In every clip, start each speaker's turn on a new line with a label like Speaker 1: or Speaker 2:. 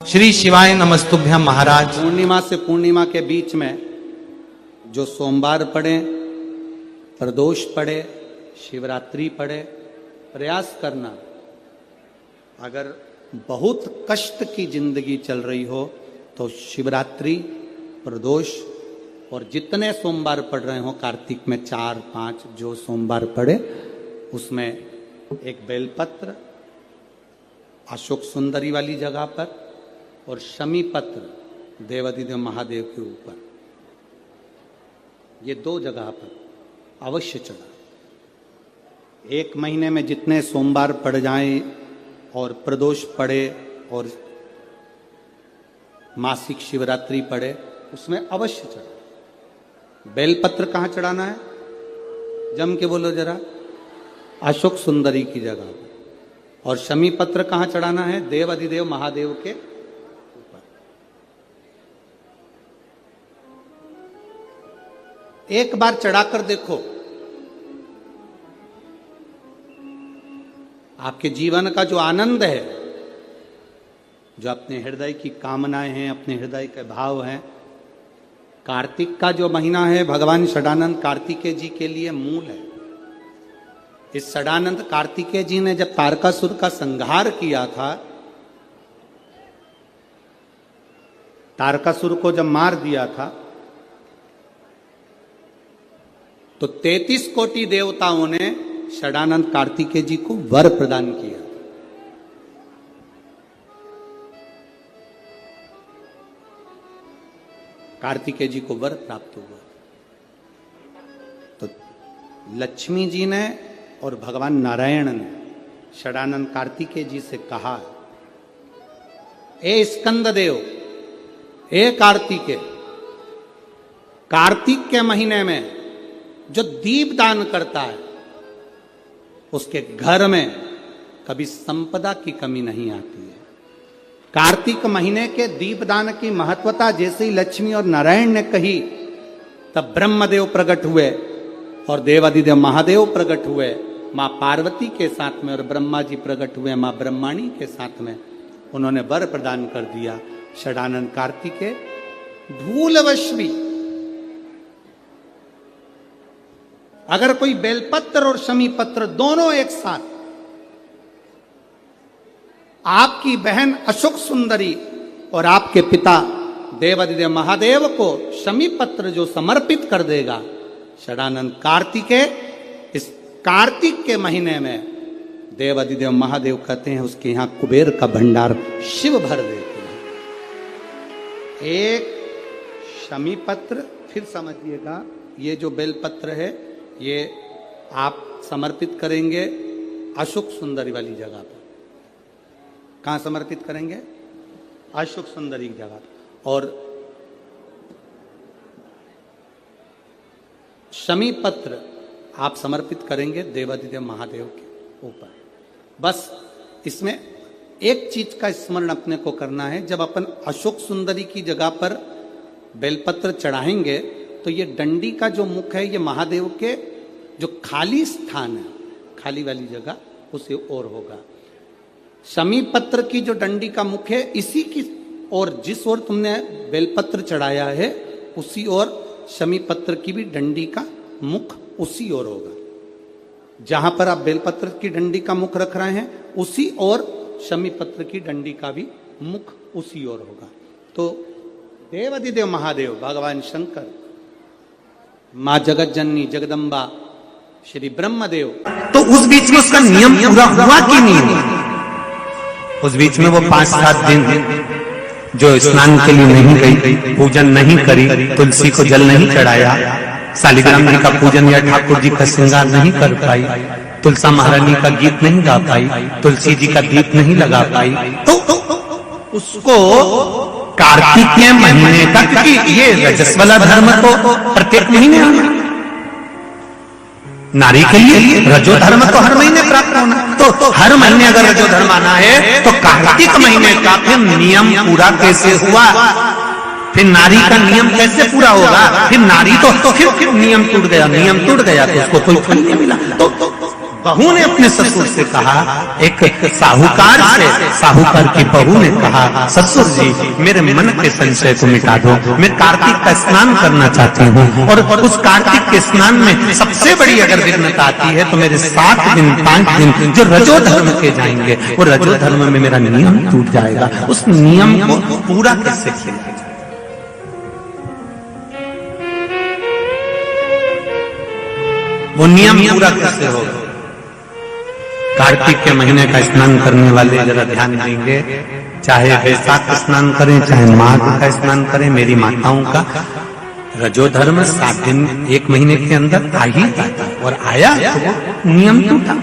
Speaker 1: श्री शिवाय नमस्तुभ्यम महाराज।
Speaker 2: पूर्णिमा से पूर्णिमा के बीच में जो सोमवार पड़े, प्रदोष पड़े, शिवरात्रि पड़े, प्रयास करना। अगर बहुत कष्ट की जिंदगी चल रही हो तो शिवरात्रि, प्रदोष और जितने सोमवार पड़ रहे हो, कार्तिक में 4-5 जो सोमवार पड़े, उसमें एक बेलपत्र अशोक सुंदरी वाली जगह पर और शमी पत्र देवाधिदेव महादेव के ऊपर, ये 2 जगह पर अवश्य चढ़ा। 1 महीने में जितने सोमवार पड़ जाएं और प्रदोष पड़े और मासिक शिवरात्रि पड़े, उसमें अवश्य चढ़ा। बेलपत्र कहाँ चढ़ाना है? जम के बोलो जरा। अशोक सुंदरी की जगह पर। और शमी पत्र कहाँ चढ़ाना है? देवाधिदेव महादेव के ऊपर। एक बार चढ़ाकर देखो, आपके जीवन का जो आनंद है, जो अपने हृदय की कामनाएं हैं, अपने हृदय के भाव हैं। कार्तिक का जो महीना है, भगवान षडानंद कार्तिकेय जी के लिए मूल है। इस षडानंद कार्तिकेय जी ने जब तारकासुर का संहार किया था, तारकासुर को जब मार दिया था, तो 33 कोटि देवताओं ने षडानंद कार्तिकेय जी को वर प्रदान किया। कार्तिकेय जी को वर प्राप्त हुआ। तो लक्ष्मी जी ने और भगवान नारायण ने षडानंद कार्तिकेय जी से कहा, ए स्कंद देव, ए कार्तिकेय, कार्तिक के महीने में जो दीप दान करता है, उसके घर में कभी संपदा की कमी नहीं आती है। कार्तिक महीने के दीपदान की महत्वता जैसे ही लक्ष्मी और नारायण ने कही, तब ब्रह्मदेव प्रकट हुए और देवाधिदेव महादेव प्रकट हुए मां पार्वती के साथ में, और ब्रह्मा जी प्रकट हुए मां ब्रह्माणी के साथ में। उन्होंने वर प्रदान कर दिया। षडानंद कार्तिकेय भूलवश भी अगर कोई बेलपत्र और शमी पत्र दोनों एक साथ, आपकी बहन अशोक सुंदरी और आपके पिता देवाधिदेव महादेव को शमी पत्र जो समर्पित कर देगा, षडानंद कार्तिकेय इस कार्तिक के महीने में देवाधिदेव महादेव कहते हैं उसके यहां कुबेर का भंडार शिव भर देते हैं। एक शमी पत्र, फिर समझिएगा, ये जो बेलपत्र है ये आप समर्पित करेंगे अशोक सुंदरी वाली जगह पर। कहां समर्पित करेंगे? अशोक सुंदरी की जगह। और शमी पत्र आप समर्पित करेंगे देवाधिदेव महादेव के ऊपर। बस इसमें एक चीज का स्मरण अपने को करना है, जब अपन अशोक सुंदरी की जगह पर बेलपत्र चढ़ाएंगे तो ये डंडी का जो मुख है, ये महादेव के जो खाली स्थान है, खाली वाली जगह, उसे ओर होगा। शमी पत्र की जो डंडी का मुख है, इसी की ओर, जिस ओर तुमने बेलपत्र चढ़ाया है, उसी ओर शमी पत्र की भी डंडी का मुख उसी ओर होगा। जहां पर आप बेलपत्र की डंडी का मुख रख रहे हैं, उसी ओर शमी पत्र की डंडी का भी मुख उसी ओर होगा। तो देवाधिदेव महादेव, भगवान शंकर, मां जगत जननी जगदम्बा, श्री ब्रह्मदेव,
Speaker 1: तो उस बीच में उसका नियम पूरा हुआ कि नहीं हुआ? उस बीच में वो 5-7 दिन जो स्नान के लिए नहीं गई, पूजन नहीं करी, तुलसी को जल नहीं चढ़ाया, शालिग्राम जी का पूजन या ठाकुर जी का श्रृंगार नहीं कर पाई, तुलसा महारानी का गीत नहीं गा पाई, तुलसी जी का दीप नहीं लगा पाई, तो उसको कार्तिक के महीने तक, क्योंकि ये रजस वाला धर्म तो प्रत्येक महीने आना, नारी के लिए रजो धर्म तो हर महीने प्राप्त होना, तो हर महीने अगर रजो धर्म आना है तो कार्तिक महीने का फिर नियम पूरा कैसे हुआ? फिर नारी का नियम कैसे पूरा होगा? फिर नारी तो फिर नियम टूट गया, नियम टूट गया तो उसको कोई फल नहीं मिला। तो बहू ने अपने ससुर से कहा, एक साहूकार से साहूकार की बहू ने कहा, ससुर जी मेरे मन के संशय को मिटा दो, मैं कार्तिक का स्नान करना चाहती हूँ और उस कार्तिक के स्नान में सबसे बड़ी अगर विघ्नता आती है तो मेरे 7 दिन 5 दिन जो रजो धर्म के जाएंगे, वो रजो धर्म में मेरा नियम टूट जाएगा, उस नियम को पूरा कैसे किया जाए? वो नियम पूरा कैसे होगा? कार्तिक के महीने का स्नान करने वाले जरा ध्यान देंगे, चाहे वैशाख स्नान करें चाहे माघ का स्नान करें, मेरी माताओं का रजो धर्म 7 दिन 1 महीने के अंदर आ ही जाता, और आया तो वो नियम टूटा।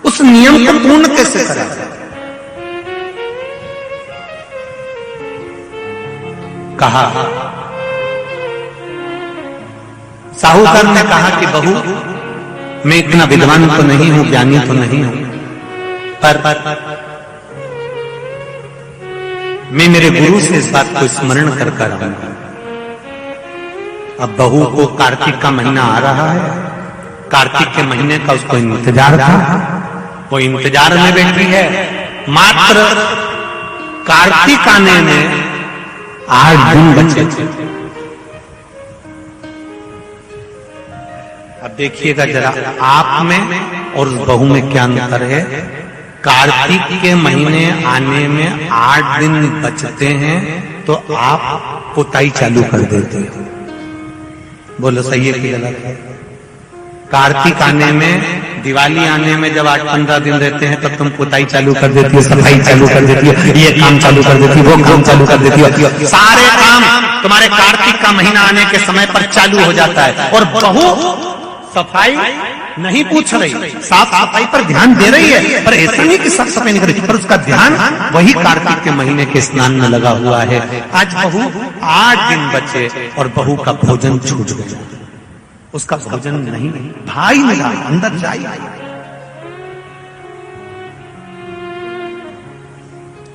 Speaker 1: उस नियम को पूर्ण कैसे करा जाए? कहा, साहूकार ने कहा कि बहू मैं इतना विद्वान तो नहीं हूं, ज्ञानी तो नहीं हूं, पर मैं मेरे गुरु से इस बात को स्मरण कर कर आऊंगा। अब बहू को कार्तिक का महीना आ रहा है, कार्तिक के महीने का उसको इंतजार था, वो इंतजार में बैठी है। मात्र कार्तिक आने में 8 दिन बचे थे। अब देखिएगा जरा आप में और बहू में क्या अंतर है। कार्तिक के महीने आने में 8 दिन बचते हैं तो आप पुताई चालू कर देते हो। बोलो सही है कि गलत है? कार्तिक आने में, दिवाली आने में जब 8-15 दिन रहते हैं तब तुम पुताई चालू कर देती हो, सफाई चालू कर देती हो, ये काम चालू कर देती हो, वो काम चालू कर देती हो, सारे काम तुम्हारे कार्तिक का महीना आने के समय पर चालू हो जाता है। और बहू सफाई नहीं पूछ रही, साफ सफाई पर ध्यान दे रही है, पर ऐसा नहीं कि साफ सफाई नहीं कर रही, पर उसका ध्यान वही कार्तिक के महीने के स्नान में लगा हुआ है। आज बहू 8 दिन बचे और बहू का भोजन छूट गया, उसका भोजन नहीं, भाई मेरा अंदर जाए।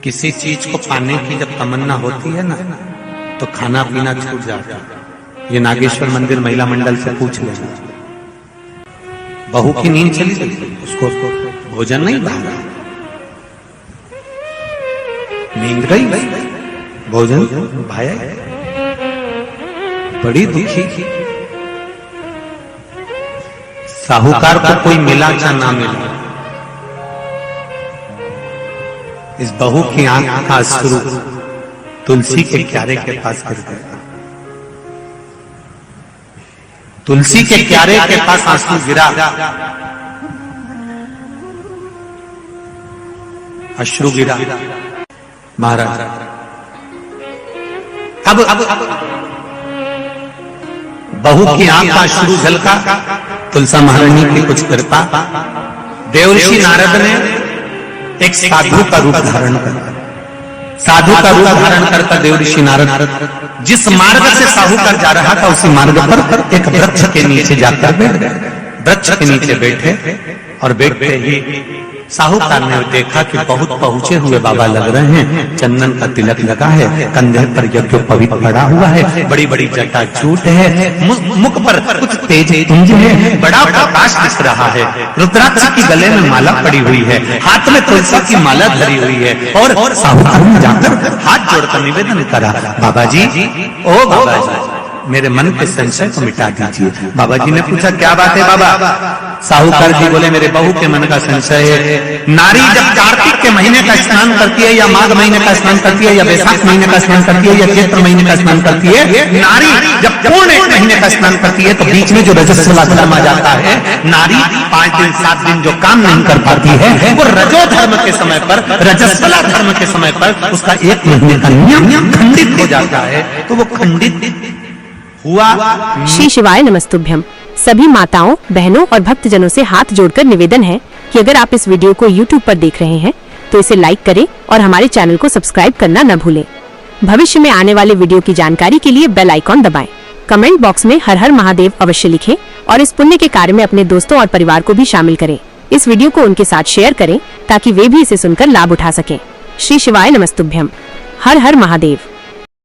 Speaker 1: किसी चीज को पाने की जब तमन्ना होती है ना तो खाना पीना छूट जाता है। ये नागेश्वर मंदिर महिला मंडल से पूछ लेना। बहू की नींद चली गई, उसको भोजन नहीं भागा, नींद गई, भोजन भाया, बड़ी दुखी। साहूकार को कोई मिला या ना मिला, इस बहू की आंख का अश्रु तुलसी के क्यारे के पास गिर गया। तुलसी के क्यारे के पास आंसू गिरा, अश्रु गिरा। महाराज अब बहू की आंख का अश्रु झलका, तुलसा महारानी की कुछ कृपा, देवर्षि नारद ने एक साधु का रूप धारण कर, साधु का रूप धारण करता देवर्षि नारद जिस मार्ग से साहूकार जा रहा था उसी मार्ग पर एक वृक्ष के नीचे जाकर बैठ गए। वृक्ष के नीचे बैठे और बैठते ही साहूकार ने देखा कि बहुत पहुंचे हुए बाबा लग रहे हैं, चंदन का तिलक लगा है, कंधे पर यज्ञोपवीत पड़ा हुआ है, बड़ी बड़ी जटा चूट है, मुख पर कुछ तेज पुंज है, बड़ा प्रकाश दिख रहा है, रुद्राक्ष की गले में माला पड़ी हुई है, हाथ में तुलसी की माला धरी हुई है। और साहूकार ने जाकर हाथ जोड़कर निवेदन करा, बाबा जी, ओ बाबा जी, मेरे मन के संशय को मिटा दीजिए। बाबा जी ने पूछा क्या बात है बाबा? साहूकार जी बोले मेरे बहू के मन का संशय है, नारी जब कार्तिक के महीने का स्नान करती है या माघ महीने का स्नान करती है या वैशाख महीने का स्नान करती है या चैत्र महीने का स्नान करती है, नारी जब पूर्ण 1 महीने का स्नान करती है तो बीच में जो रजस्वला धर्म आ जाता है, नारी 5 दिन 7 दिन जो काम नहीं कर पाती है वो रजो धर्म के समय पर, रजस्वला धर्म के समय पर उसका 1 महीने का नियम खंडित हो जाता है। तो वो खंडित हुआ।
Speaker 3: श्री शिवाय नमस्तुभ्यम। सभी माताओं, बहनों और भक्तजनों से हाथ जोड़कर निवेदन है कि अगर आप इस वीडियो को YouTube पर देख रहे हैं तो इसे लाइक करें और हमारे चैनल को सब्सक्राइब करना न भूलें। भविष्य में आने वाले वीडियो की जानकारी के लिए बेल आइकॉन दबाएं। कमेंट बॉक्स में हर हर महादेव अवश्य लिखें और इस पुण्य के कार्य में अपने दोस्तों और परिवार को भी शामिल करें। इस वीडियो को उनके साथ शेयर करें ताकि वे भी इसे सुनकर लाभ उठा सकें। श्री शिवाय नमस्तुभ्यम। हर हर महादेव।